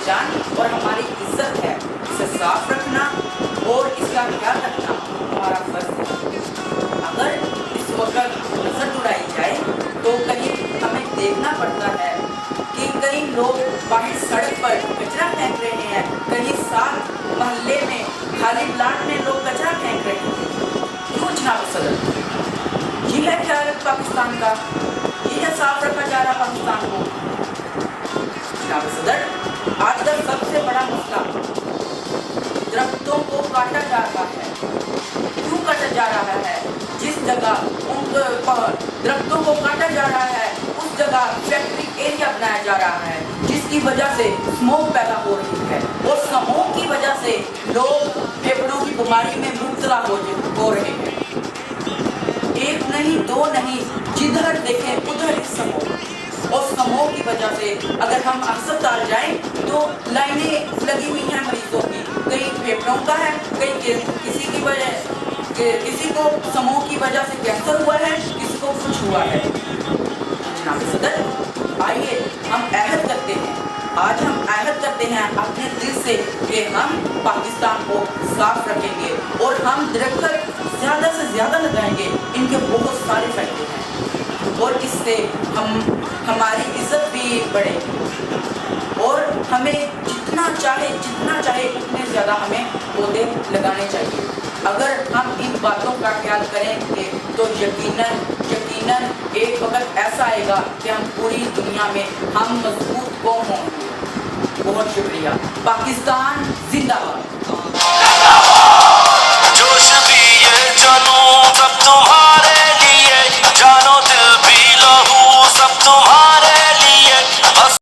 पहचान और हमारी इज्जत है। इसे साफ रखना और इसका ख्याल रखना हमारा फर्ज है। अगर इस वक्त नजर उड़ाई जाए तो कहीं हमें देखना पड़ता है कि कई लोग बाहर सड़क पर कचरा फेंक रहे हैं, कहीं साथ मोहल्ले में खाली प्लाट में लोग कचरा फेंक रहे हैं। क्यों जनाब सदर? ये है ख्याल पाकिस्तान का, ये है साफ रखा जा रहा पाकिस्तान को। जनाब सदर, आज का सबसे बड़ा मसला दरख्तों को काटा जा रहा है। क्यों काटा जा रहा है? जिस जगह उन दरख्तों को काटा जा रहा है उस जगह फैक्ट्री एरिया बनाया जा रहा है, जिसकी वजह से स्मोक पैदा हो रही है और स्मोक की वजह से लोग फेफड़ों की बीमारी में मुब्तला हो रहे हैं। एक नहीं दो नहीं, जिधर देखें उधर ही स्मोक, और स्मोक की वजह से अगर हम अस्पताल जाएं तो लाइनें लगी हुई हैं मरीजों की, कई फेफड़ों का है, कई किसी को स्मोक की वजह से कैंसर हुआ है, किसी को कुछ हुआ है। जनाब सदर, आइए हम अहद करते हैं, आज हम अहद करते हैं अपने दिल से कि हम पाकिस्तान को साफ रखेंगे और हम दरख्त ज़्यादा से ज़्यादा लगाएंगे। इनके बहुत सारे फायदे हैं और इससे हमारी इज्जत भी बढ़ेगी और हमें जितना चाहे उतने ज़्यादा हमें पौधे लगाने चाहिए। अगर हम इन बातों का ख्याल करेंगे तो यकीनन एक वक्त ऐसा आएगा कि हम पूरी दुनिया में हम मजबूत कौम होंगे। बहुत शुक्रिया। पाकिस्तान जिंदाबाद।